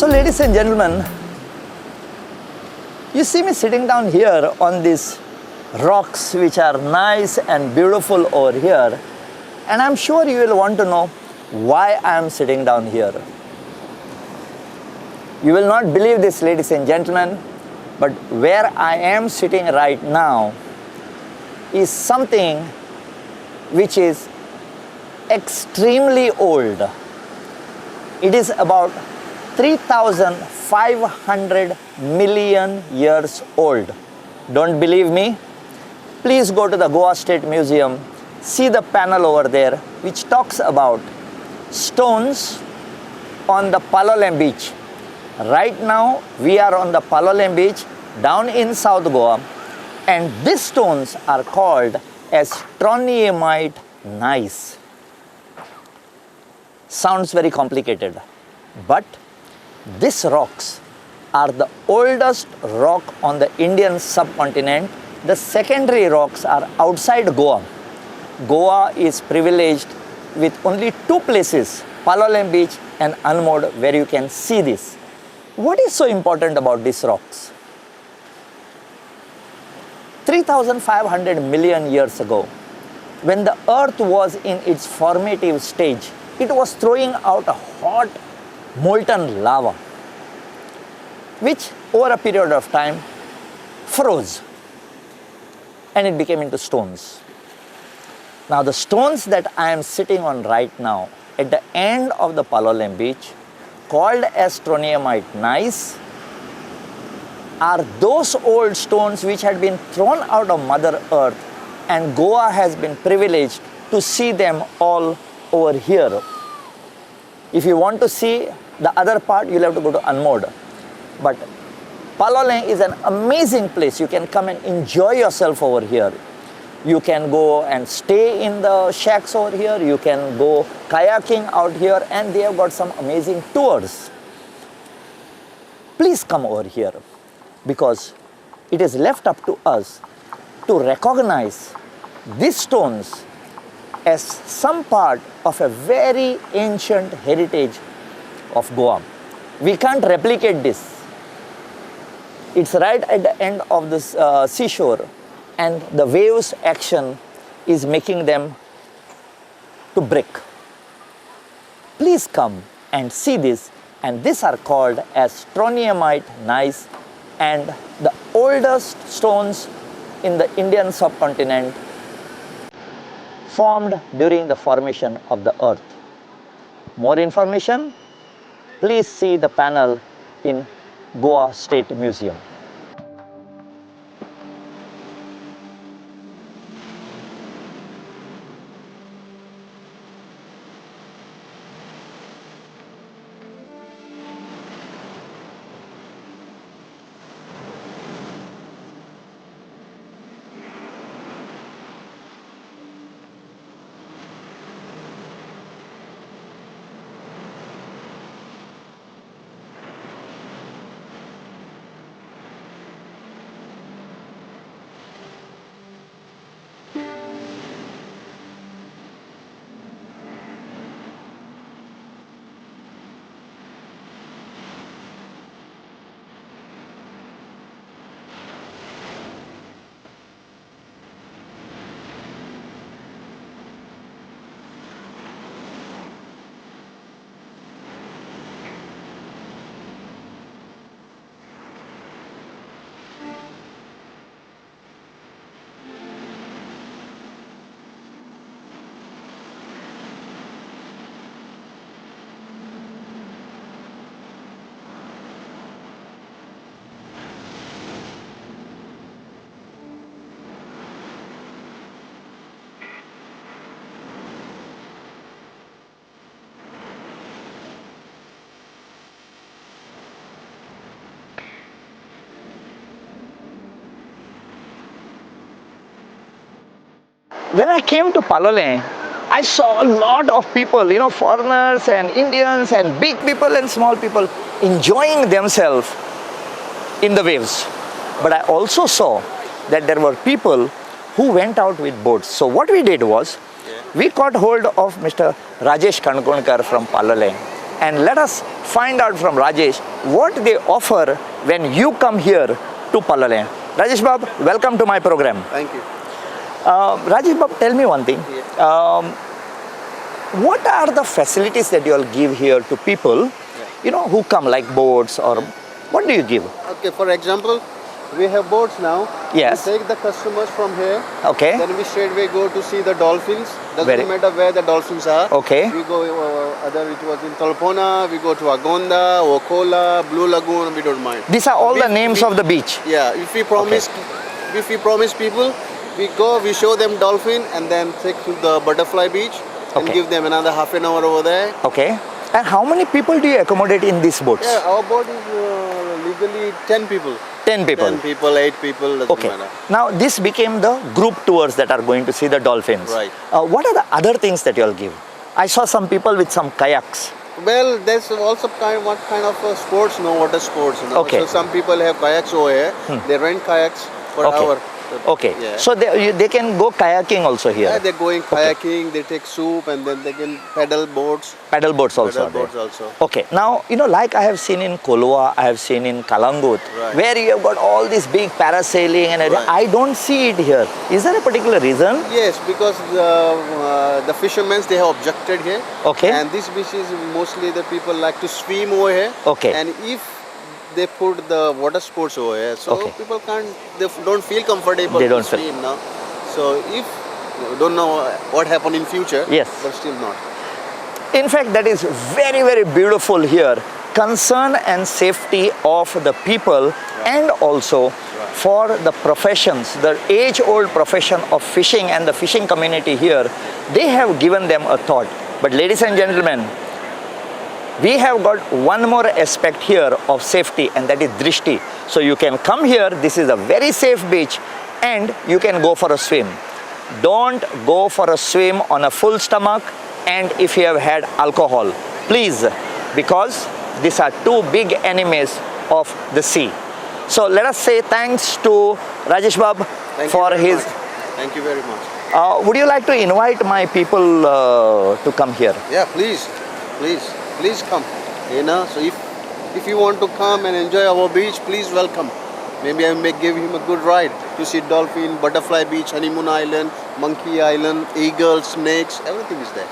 So ladies and gentlemen, you see me sitting down here on these rocks which are nice and beautiful over here, and I'm sure you will want to know why I am sitting down here. You will not believe this, ladies and gentlemen, but where I am sitting right now is something which is extremely old. It is about 3,500 million years old. Don't believe me? Please go to the Goa State Museum, see the panel over there which talks about stones on the Palolem beach. Right now we are on the Palolem beach down in South Goa, and these stones are called as troniumite gneiss. Sounds very complicated, but these rocks are the oldest rock on the Indian subcontinent. The secondary rocks are outside Goa. Goa is privileged with only two places, Palolem beach and Anmod, where you can see this. What is so important about these rocks? 3,500 million years ago, when the earth was in its formative stage, it was throwing out a hot molten lava, which over a period of time froze and it became into stones. Now the stones that I am sitting on right now at the end of the Palolem beach, called as troniumite gneiss, are those old stones which had been thrown out of Mother Earth, and Goa has been privileged to see them all over here. If you want to see the other part, you'll have to go to Anmod. But Palolem is an amazing place. You can come and enjoy yourself over here. You can go and stay in the shacks over here. You can go kayaking out here, and they have got some amazing tours. Please come over here, because it is left up to us to recognize these stones as some part of a very ancient heritage of Goa. We can't replicate this. It's right at the end of this seashore, and the waves action is making them to break. Please come and see this, and these are called as troniumite gneiss, and the oldest stones in the Indian subcontinent, formed during the formation of the earth. More information, please see the panel in Goa State Museum. When I came to Palolem, I saw a lot of people, foreigners and Indians and big people and small people enjoying themselves in the waves. But I also saw that there were people who went out with boats. So what we did was, we caught hold of Mr. Rajesh Kankonkar from Palolem, and let us find out from Rajesh what they offer when you come here to Palole. Rajesh Bab, welcome to my program. Thank you. Rajesh Bab, tell me one thing. What are the facilities that you all give here to people, who come, like boats, or what do you give? Okay, for example, we have boats now. Yes. We take the customers from here. Okay. Then we straightway go to see the dolphins. Very- Doesn't matter where the dolphins are. Okay. We go, either it was in Talpona, we go to Agonda, Okola, Blue Lagoon, we don't mind. These are all the names of the beach. Yeah, if we promise people, we go, we show them dolphin and then take to the butterfly beach and Okay. give them another half an hour over there. Okay. And how many people do you accommodate in these boats? Yeah, our boat is legally 10 people. 10 people. 10 people, 8 people, doesn't Okay. matter. Now this became the group tours that are going to see the dolphins. Right. What are the other things that you all give? I saw some people with some kayaks. Well, there's also what kind of sports, water sports. Okay. So some people have kayaks over here. They rent kayaks per Okay. hour. Okay. Yeah. So they can go kayaking also here. Yeah, they're going kayaking, they take soup and then they can paddle boats. Paddle boats also. Paddle are boats there. also. Okay. Now, like I have seen in Kolwa, I have seen in Kalangut, Right. where you have got all this big parasailing and everything. Right. I don't see it here. Is there a particular reason? Yes, because the fishermen, they have objected here. Okay. And this beach is mostly the people like to swim over here. Okay. And if they put the water sports over here, so Okay. people don't feel comfortable They to don't feel- swim now. So if, don't know what happen in future, Yes. but still not. In fact, that is very, very beautiful here. Concern and safety of the people and also for the professions, the age-old profession of fishing and the fishing community here, they have given them a thought. But ladies and gentlemen, we have got one more aspect here of safety, and that is drishti. So you can come here, this is a very safe beach, and you can go for a swim. Don't go for a swim on a full stomach and if you have had alcohol, please, because these are two big enemies of the sea. So let us say thanks to Rajesh Bab Thank for you very his. much. Thank you very much. Would you like to invite my people to come here? Yeah, please come. So if you want to come and enjoy our beach, please welcome. Maybe I may give him a good ride to see dolphin, butterfly beach, honeymoon island, monkey island, eagles, snakes, everything is there.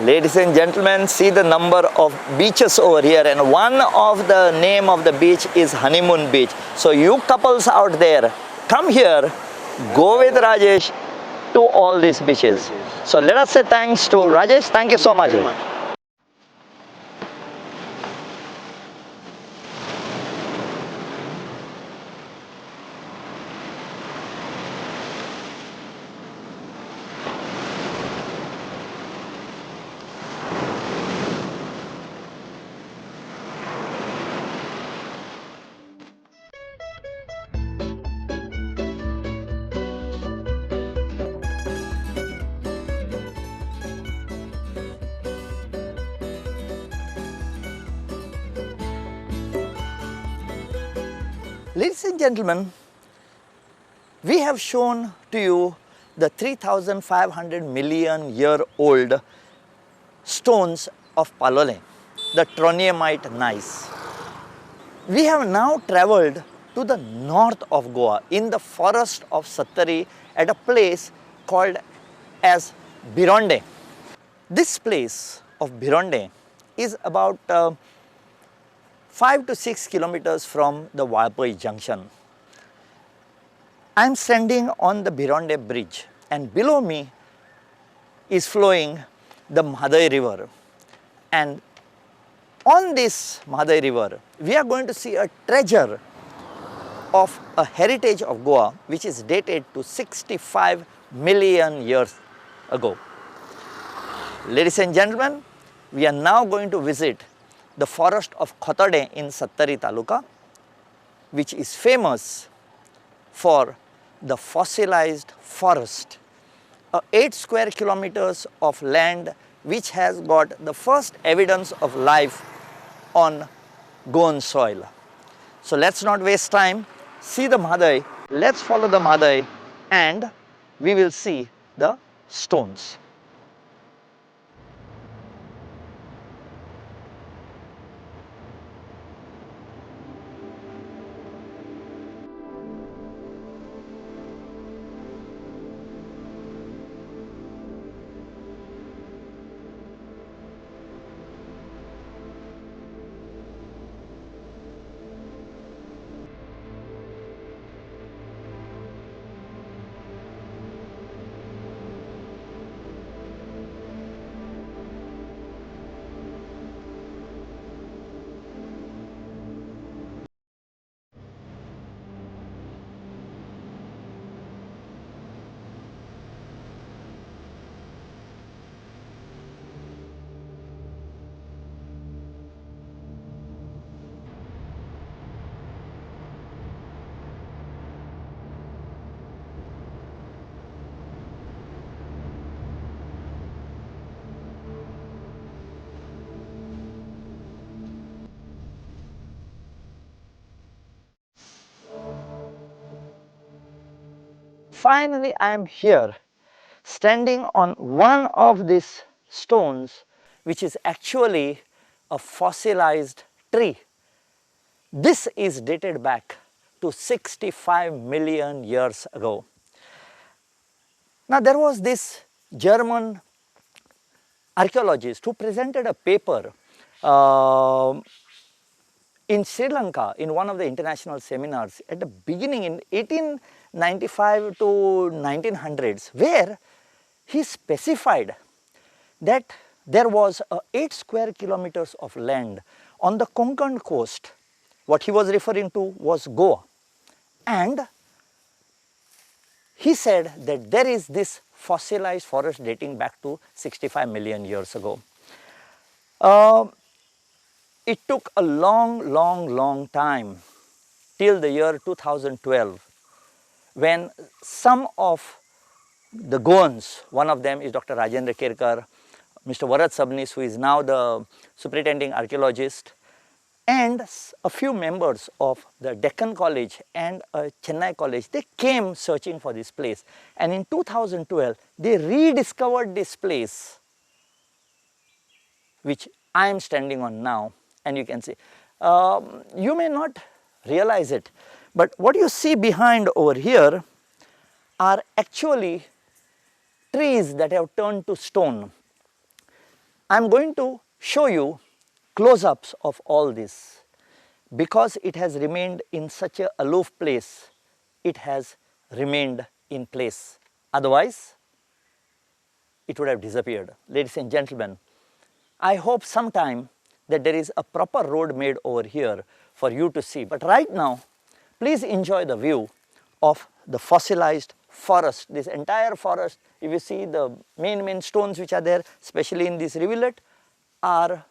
Ladies and gentlemen, see the number of beaches over here, and one of the name of the beach is Honeymoon Beach. So you couples out there, come here, go with Rajesh to all these beaches. So let us say thanks to Rajesh. Thank you so much. Very much. Ladies and gentlemen, we have shown to you the 3,500 million year old stones of Palole, the troniumite gneiss. We have now travelled to the north of Goa in the forest of Sattari at a place called as Bironde. This place of Bironde is about 5 to 6 kilometers from the Vaipai junction. I am standing on the Bironde bridge, and below me is flowing the Madai river, and on this Madai river we are going to see a treasure of a heritage of Goa which is dated to 65 million years ago. Ladies and gentlemen, we are now going to visit the forest of Khotade in Sattari Taluka, which is famous for the fossilized forest, 8 square kilometers of land which has got the first evidence of life on Goan soil. So let's not waste time, see the Madai, let's follow the Madai and we will see the stones. finally I am here, standing on one of these stones, which is actually a fossilized tree. This is dated back to 65 million years ago. Now there was this German archaeologist who presented a paper in Sri Lanka in one of the international seminars at the beginning in 1895 to 1900s, where he specified that there was 8 square kilometers of land on the Konkan coast. What he was referring to was Goa, and he said that there is this fossilized forest dating back to 65 million years ago. It took a long time till the year 2012 when some of the Goans, one of them is Dr. Rajendra Kerkar, Mr. Varat Sabnis, who is now the superintending archaeologist, and a few members of the Deccan College and Chennai College, they came searching for this place. And in 2012, they rediscovered this place, which I am standing on now, and you can see. You may not realize it, but what you see behind over here are actually trees that have turned to stone. I am going to show you close-ups of all this. Because it has remained in such a aloof place, it has remained in place. Otherwise, it would have disappeared. Ladies and gentlemen, I hope sometime that there is a proper road made over here for you to see. But right now, please enjoy the view of the fossilized forest. This entire forest, if you see the main stones which are there, especially in this rivulet, are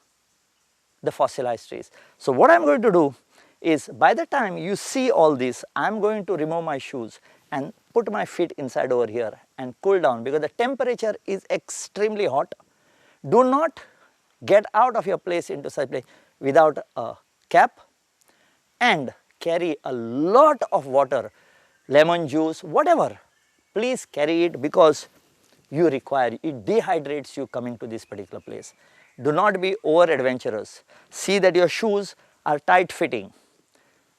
the fossilized trees. So what I am going to do is, by the time you see all this, I am going to remove my shoes and put my feet inside over here and cool down, because the temperature is extremely hot. Do not get out of your place into such place without a cap, and carry a lot of water, lemon juice, whatever. Please carry it, because you require it, dehydrates you coming to this particular place. Do not be over adventurous. See that your shoes are tight fitting.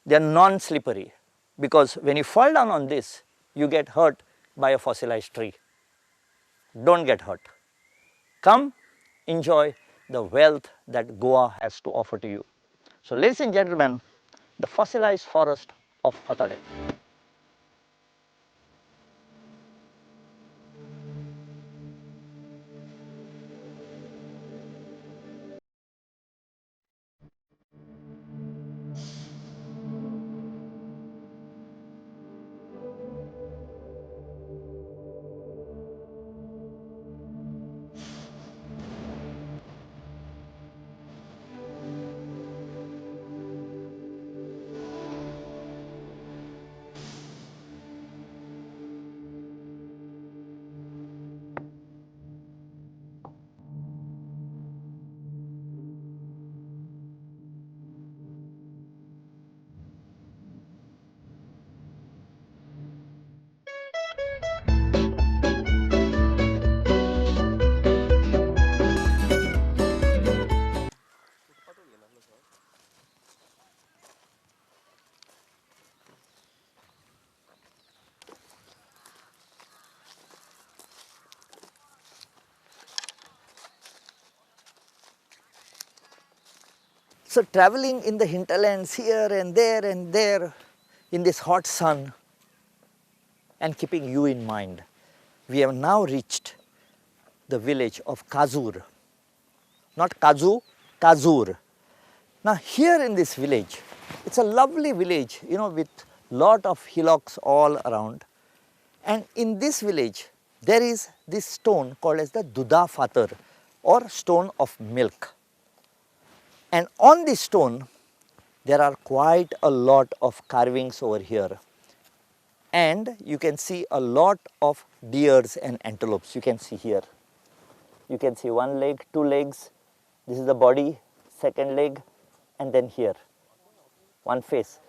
They are non-slippery, because when you fall down on this, you get hurt by a fossilized tree. Don't get hurt. Come, enjoy the wealth that Goa has to offer to you. So ladies and gentlemen, the fossilized forest of FATOR. So traveling in the hinterlands here and there in this hot sun, and keeping you in mind, we have now reached the village of Kazur. Not Kazu, Kazur. Now here in this village, it's a lovely village, you know, with lot of hillocks all around. And in this village, there is this stone called as the DUDHA FATOR, or stone of milk. And on this stone, there are quite a lot of carvings over here. And you can see a lot of deers and antelopes. You can see here. You can see one leg, two legs. This is the body, second leg, and then here, one face.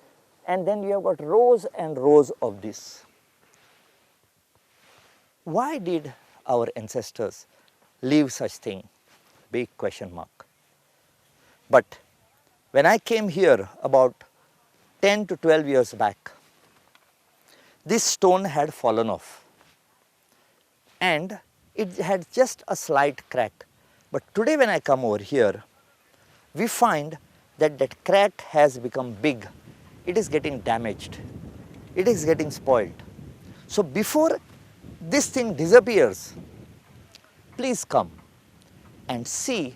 And then you have got rows and rows of this. Why did our ancestors leave such thing? Big question mark. But when I came here about 10 to 12 years back, this stone had fallen off and it had just a slight crack. But today when I come over here, we find that that crack has become big. It is getting damaged. It is getting spoiled. So before this thing disappears, please come and see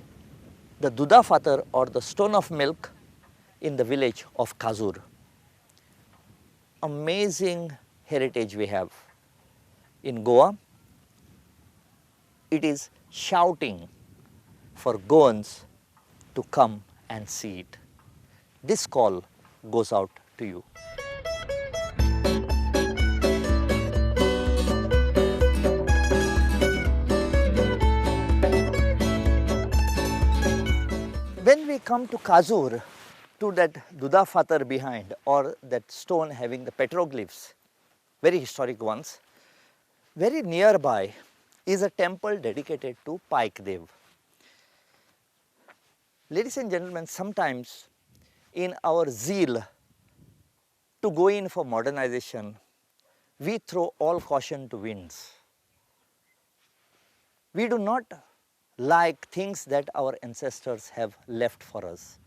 the DUDHA FATOR or the stone of milk in the village of Khazur. Amazing heritage we have. In Goa, it is shouting for Goans to come and see it. This call goes out to you. When we come to Khazur, to that DUDHA FATOR behind or that stone having the petroglyphs, very historic ones, very nearby is a temple dedicated to Paik Dev. Ladies and gentlemen, sometimes in our zeal to go in for modernization, we throw all caution to winds. We do not like things that our ancestors have left for us.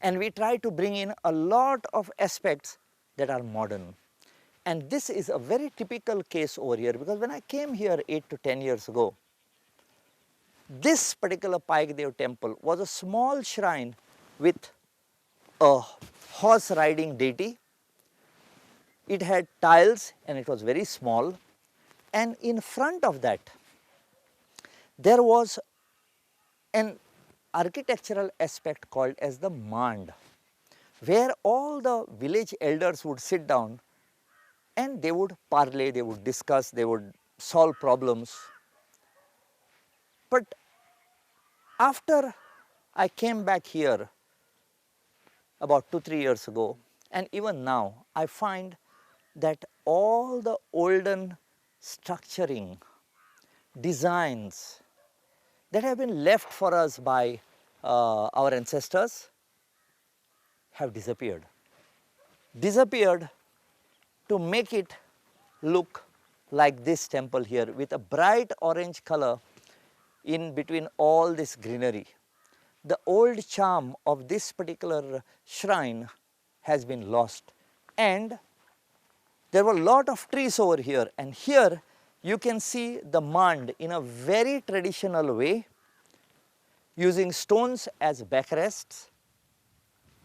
And we try to bring in a lot of aspects that are modern. And this is a very typical case over here, because when I came here 8 to 10 years ago, this particular Paik Dev temple was a small shrine with a horse riding deity. It had tiles and it was very small, and in front of that there was an architectural aspect called as the mand, where all the village elders would sit down and they would parley, they would discuss, they would solve problems. But after I came back here about 2-3 years ago, and even now, I find that all the olden structuring, designs that have been left for us by our ancestors have disappeared. Disappeared to make it look like this temple here with a bright orange color in between all this greenery. The old charm of this particular shrine has been lost, and there were a lot of trees over here, and here you can see the mand in a very traditional way, using stones as backrests.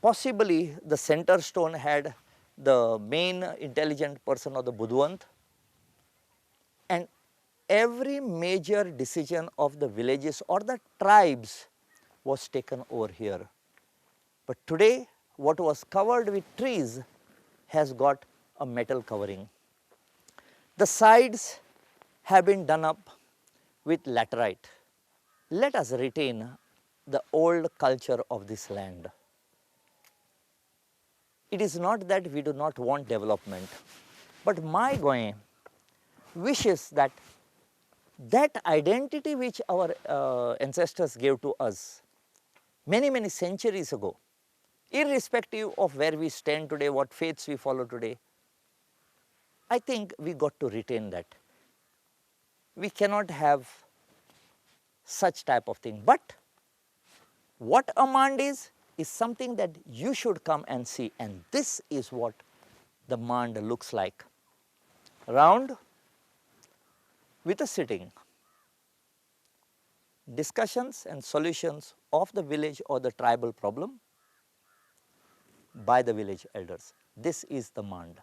Possibly the center stone had the main intelligent person of the Budwant, and every major decision of the villages or the tribes was taken over here. But today what was covered with trees has got a metal covering. The sides have been done up with laterite. Let us retain the old culture of this land. It is not that we do not want development, but My Goem wishes that that identity which our ancestors gave to us many centuries ago, irrespective of where we stand today, what faiths we follow today, I think we got to retain that. We cannot have such type of thing. But what a mand is something that you should come and see, and this is what the mand looks like. Round with a sitting. Discussions and solutions of the village or the tribal problem by the village elders. This is the mand.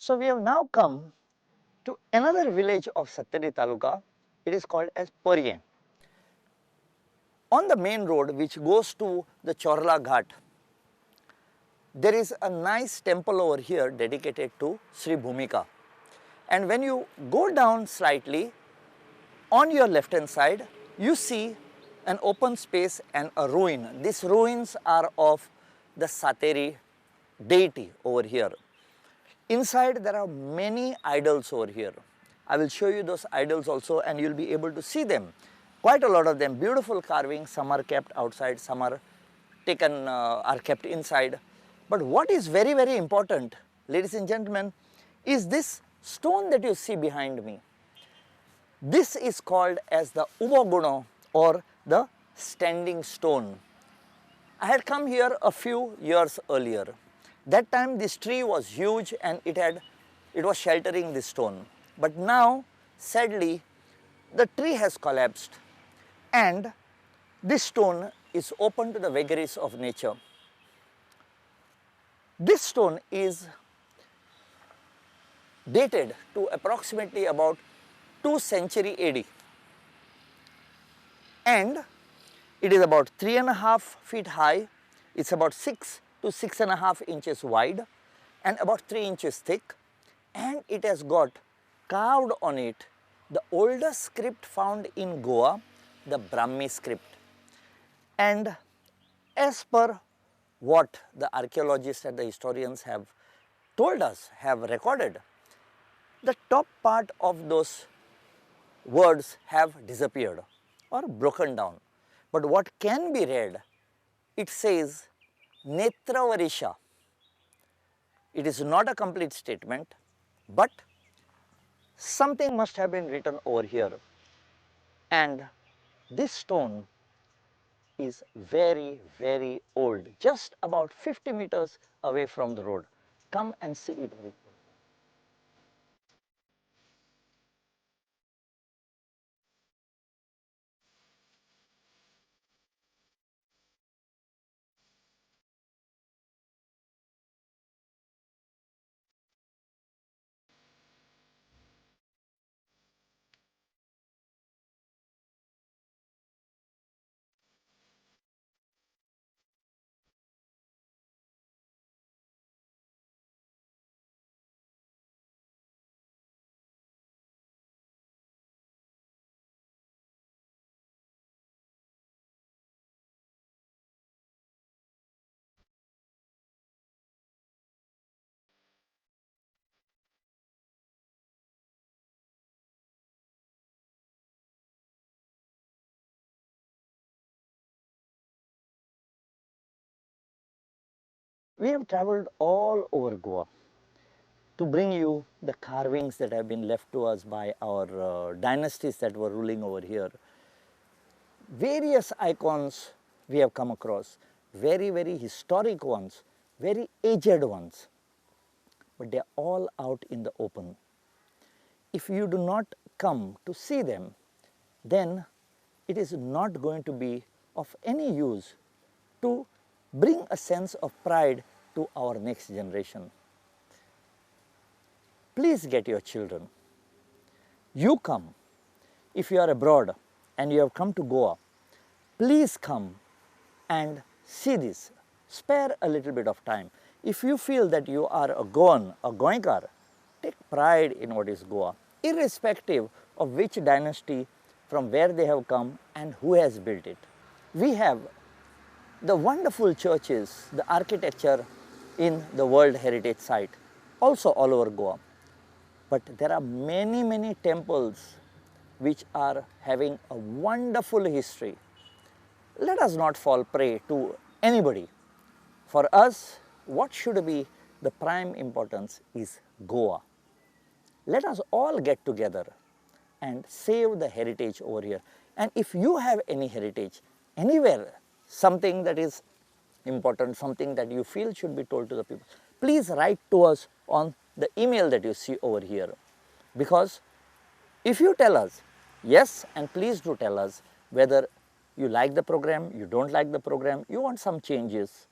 So we have now come to another village of Satyani Taluka, It is called as Prudent. On the main road which goes to the Chorla Ghat, there is a nice temple over here dedicated to Sri Bhumika. And when you go down slightly, on your left hand side, you see an open space and a ruin. These ruins are of the Sateri deity over here. Inside there are many idols over here. I will show you those idols also and you will be able to see them. Quite a lot of them, beautiful carvings, some are kept outside, some are taken, are kept inside. But what is very, very important, ladies and gentlemen, is this stone that you see behind me. This is called as the UBHO or the standing stone. I had come here a few years earlier. That time this tree was huge and it was sheltering this stone. But now, sadly, the tree has collapsed and this stone is open to the vagaries of nature. This stone is dated to approximately about 2nd century AD and it is about 3.5 feet high, it's about 6 to 6.5 inches wide and about 3 inches thick, and it has got carved on it the oldest script found in Goa, the Brahmi script. And as per what the archaeologists and the historians have told us, have recorded, the top part of those words have disappeared or broken down. But what can be read, it says Netravarisha. It is not a complete statement, but something must have been written over here. And this stone is very, very old, just about 50 meters away from the road. Come and see it. We have traveled all over Goa to bring you the carvings that have been left to us by our dynasties that were ruling over here. Various icons we have come across, very, very historic ones, very aged ones, but they are all out in the open. If you do not come to see them, then it is not going to be of any use to bring a sense of pride to our next generation. Please get your children. You come. If you are abroad and you have come to Goa, please come and see this. Spare a little bit of time. If you feel that you are a Goan, a Goenkar, take pride in what is Goa, irrespective of which dynasty, from where they have come and who has built it. We have the wonderful churches, the architecture in the World Heritage Site, also all over Goa. But there are many, many temples which are having a wonderful history. Let us not fall prey to anybody. For us, what should be the prime importance is Goa. Let us all get together and save the heritage over here. And if you have any heritage anywhere, something that is important, something that you feel should be told to the people, please write to us on the email that you see over here. Because if you tell us, yes, and please do tell us whether you like the program, you don't like the program, you want some changes,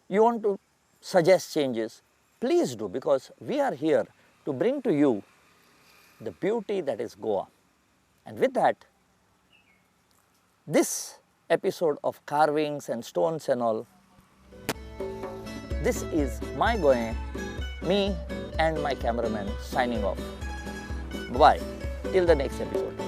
you want to suggest changes, please do, because we are here to bring to you the beauty that is Goa. And with that, this episode of carvings and stones and all, this is My Goem, me and my cameraman signing off. Bye-bye, till the next episode.